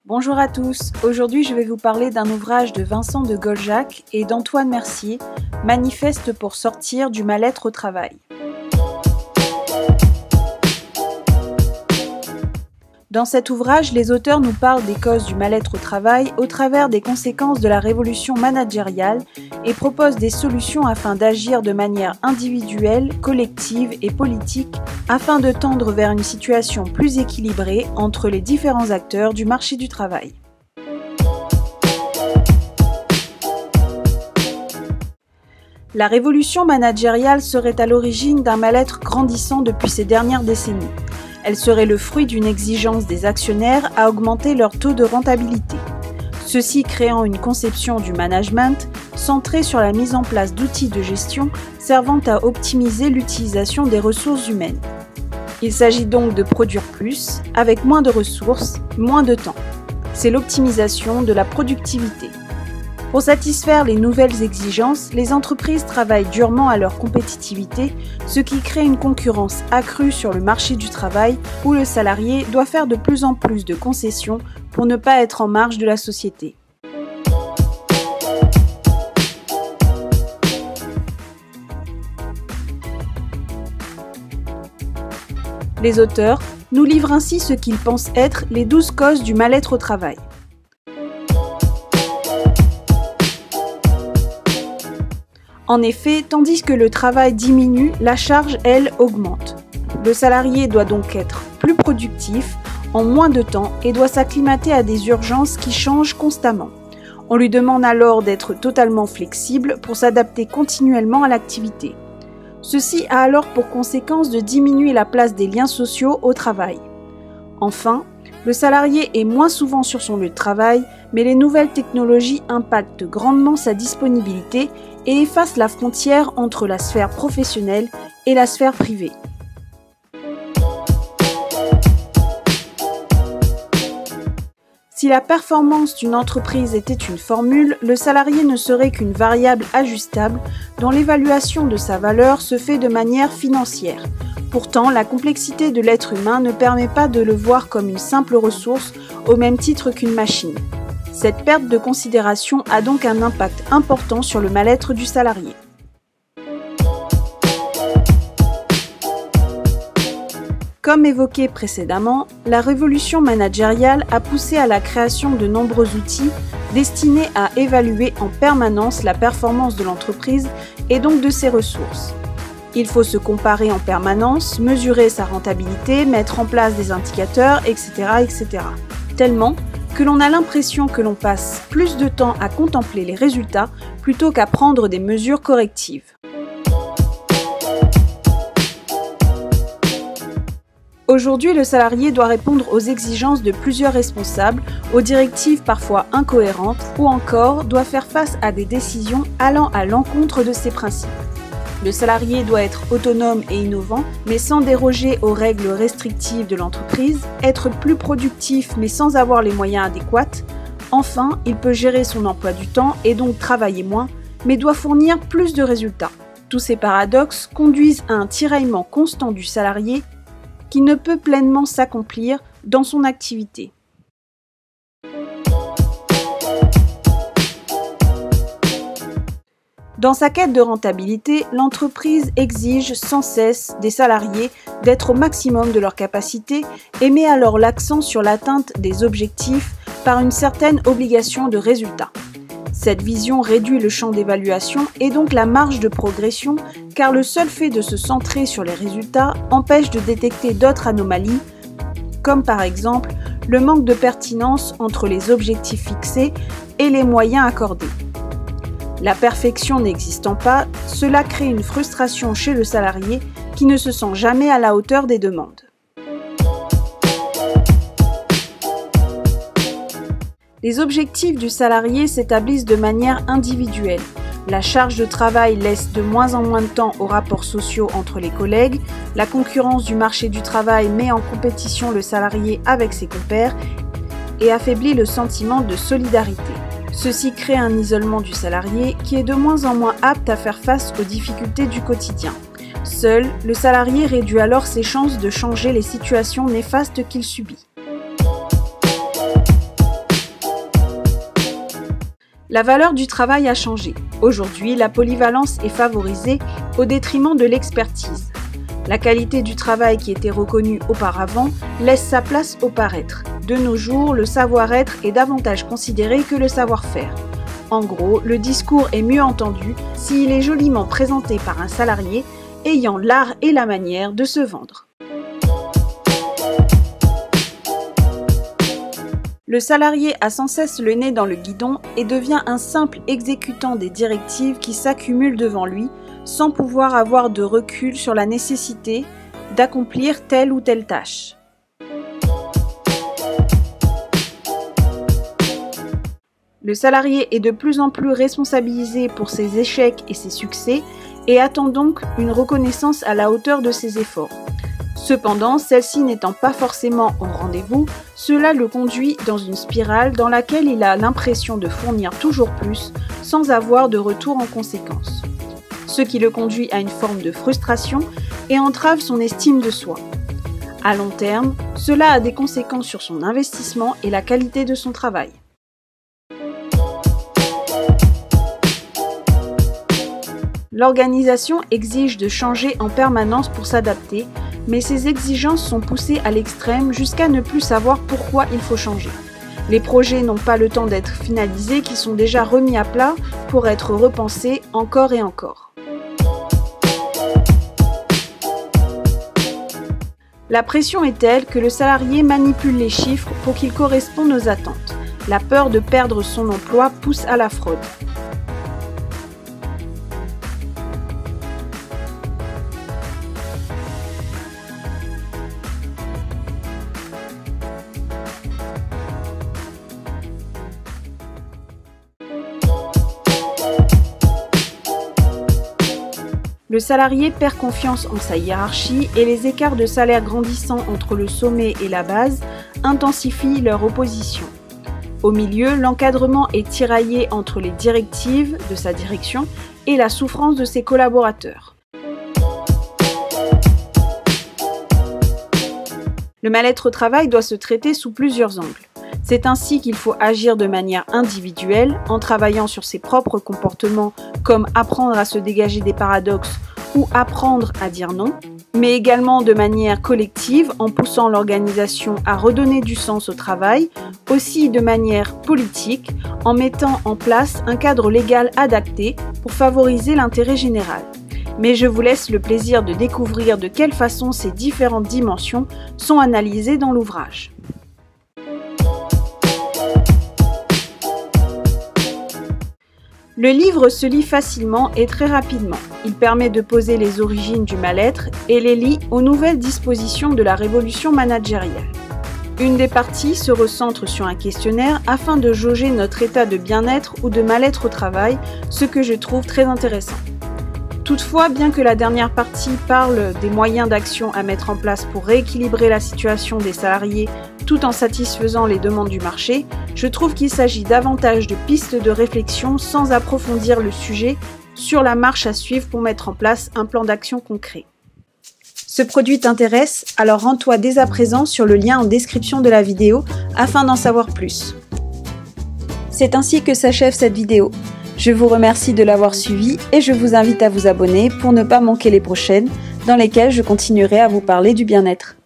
Bonjour à tous, aujourd'hui je vais vous parler d'un ouvrage de Vincent de Goljac et d'Antoine Mercier, Manifeste pour sortir du mal-être au travail. Dans cet ouvrage, les auteurs nous parlent des causes du mal-être au travail au travers des conséquences de la révolution managériale et proposent des solutions afin d'agir de manière individuelle, collective et politique afin de tendre vers une situation plus équilibrée entre les différents acteurs du marché du travail. La révolution managériale serait à l'origine d'un mal-être grandissant depuis ces dernières décennies. Elle serait le fruit d'une exigence des actionnaires à augmenter leur taux de rentabilité. Ceci créant une conception du management centrée sur la mise en place d'outils de gestion servant à optimiser l'utilisation des ressources humaines. Il s'agit donc de produire plus, avec moins de ressources, moins de temps. C'est l'optimisation de la productivité. Pour satisfaire les nouvelles exigences, les entreprises travaillent durement à leur compétitivité, ce qui crée une concurrence accrue sur le marché du travail où le salarié doit faire de plus en plus de concessions pour ne pas être en marge de la société. Les auteurs nous livrent ainsi ce qu'ils pensent être les 12 causes du mal-être au travail. En effet, tandis que le travail diminue, la charge, elle, augmente. Le salarié doit donc être plus productif, en moins de temps et doit s'acclimater à des urgences qui changent constamment. On lui demande alors d'être totalement flexible pour s'adapter continuellement à l'activité. Ceci a alors pour conséquence de diminuer la place des liens sociaux au travail. Enfin, le salarié est moins souvent sur son lieu de travail, mais les nouvelles technologies impactent grandement sa disponibilité et effacent la frontière entre la sphère professionnelle et la sphère privée. Si la performance d'une entreprise était une formule, le salarié ne serait qu'une variable ajustable dont l'évaluation de sa valeur se fait de manière financière. Pourtant, la complexité de l'être humain ne permet pas de le voir comme une simple ressource au même titre qu'une machine. Cette perte de considération a donc un impact important sur le mal-être du salarié. Comme évoqué précédemment, la révolution managériale a poussé à la création de nombreux outils destinés à évaluer en permanence la performance de l'entreprise et donc de ses ressources. Il faut se comparer en permanence, mesurer sa rentabilité, mettre en place des indicateurs, etc. Tellement que l'on a l'impression que l'on passe plus de temps à contempler les résultats plutôt qu'à prendre des mesures correctives. Aujourd'hui, le salarié doit répondre aux exigences de plusieurs responsables, aux directives parfois incohérentes ou encore doit faire face à des décisions allant à l'encontre de ses principes. Le salarié doit être autonome et innovant, mais sans déroger aux règles restrictives de l'entreprise, être plus productif mais sans avoir les moyens adéquats. Enfin, il peut gérer son emploi du temps et donc travailler moins, mais doit fournir plus de résultats. Tous ces paradoxes conduisent à un tiraillement constant du salarié qui ne peut pleinement s'accomplir dans son activité. Dans sa quête de rentabilité, l'entreprise exige sans cesse des salariés d'être au maximum de leur capacité et met alors l'accent sur l'atteinte des objectifs par une certaine obligation de résultat. Cette vision réduit le champ d'évaluation et donc la marge de progression, car le seul fait de se centrer sur les résultats empêche de détecter d'autres anomalies, comme par exemple le manque de pertinence entre les objectifs fixés et les moyens accordés. La perfection n'existant pas, cela crée une frustration chez le salarié qui ne se sent jamais à la hauteur des demandes. Les objectifs du salarié s'établissent de manière individuelle. La charge de travail laisse de moins en moins de temps aux rapports sociaux entre les collègues, la concurrence du marché du travail met en compétition le salarié avec ses compères et affaiblit le sentiment de solidarité. Ceci crée un isolement du salarié qui est de moins en moins apte à faire face aux difficultés du quotidien. Seul, le salarié réduit alors ses chances de changer les situations néfastes qu'il subit. La valeur du travail a changé. Aujourd'hui, la polyvalence est favorisée au détriment de l'expertise. La qualité du travail qui était reconnue auparavant laisse sa place au paraître. De nos jours, le savoir-être est davantage considéré que le savoir-faire. En gros, le discours est mieux entendu s'il est joliment présenté par un salarié ayant l'art et la manière de se vendre. Le salarié a sans cesse le nez dans le guidon et devient un simple exécutant des directives qui s'accumulent devant lui, sans pouvoir avoir de recul sur la nécessité d'accomplir telle ou telle tâche. Le salarié est de plus en plus responsabilisé pour ses échecs et ses succès et attend donc une reconnaissance à la hauteur de ses efforts. Cependant, celle-ci n'étant pas forcément au rendez-vous, cela le conduit dans une spirale dans laquelle il a l'impression de fournir toujours plus sans avoir de retour en conséquence. Ce qui le conduit à une forme de frustration et entrave son estime de soi. À long terme, cela a des conséquences sur son investissement et la qualité de son travail. L'organisation exige de changer en permanence pour s'adapter, mais ces exigences sont poussées à l'extrême jusqu'à ne plus savoir pourquoi il faut changer. Les projets n'ont pas le temps d'être finalisés, qui sont déjà remis à plat pour être repensés encore et encore. La pression est telle que le salarié manipule les chiffres pour qu'ils correspondent aux attentes. La peur de perdre son emploi pousse à la fraude. Le salarié perd confiance en sa hiérarchie et les écarts de salaire grandissants entre le sommet et la base intensifient leur opposition. Au milieu, l'encadrement est tiraillé entre les directives de sa direction et la souffrance de ses collaborateurs. Le mal-être au travail doit se traiter sous plusieurs angles. C'est ainsi qu'il faut agir de manière individuelle, en travaillant sur ses propres comportements, comme apprendre à se dégager des paradoxes ou apprendre à dire non, mais également de manière collective, en poussant l'organisation à redonner du sens au travail, aussi de manière politique, en mettant en place un cadre légal adapté pour favoriser l'intérêt général. Mais je vous laisse le plaisir de découvrir de quelle façon ces différentes dimensions sont analysées dans l'ouvrage. Le livre se lit facilement et très rapidement. Il permet de poser les origines du mal-être et les lie aux nouvelles dispositions de la révolution managériale. Une des parties se recentre sur un questionnaire afin de jauger notre état de bien-être ou de mal-être au travail, ce que je trouve très intéressant. Toutefois, bien que la dernière partie parle des moyens d'action à mettre en place pour rééquilibrer la situation des salariés tout en satisfaisant les demandes du marché, je trouve qu'il s'agit davantage de pistes de réflexion sans approfondir le sujet sur la marche à suivre pour mettre en place un plan d'action concret. Ce produit t'intéresse? Alors rends-toi dès à présent sur le lien en description de la vidéo afin d'en savoir plus. C'est ainsi que s'achève cette vidéo. Je vous remercie de l'avoir suivi et je vous invite à vous abonner pour ne pas manquer les prochaines dans lesquelles je continuerai à vous parler du bien-être.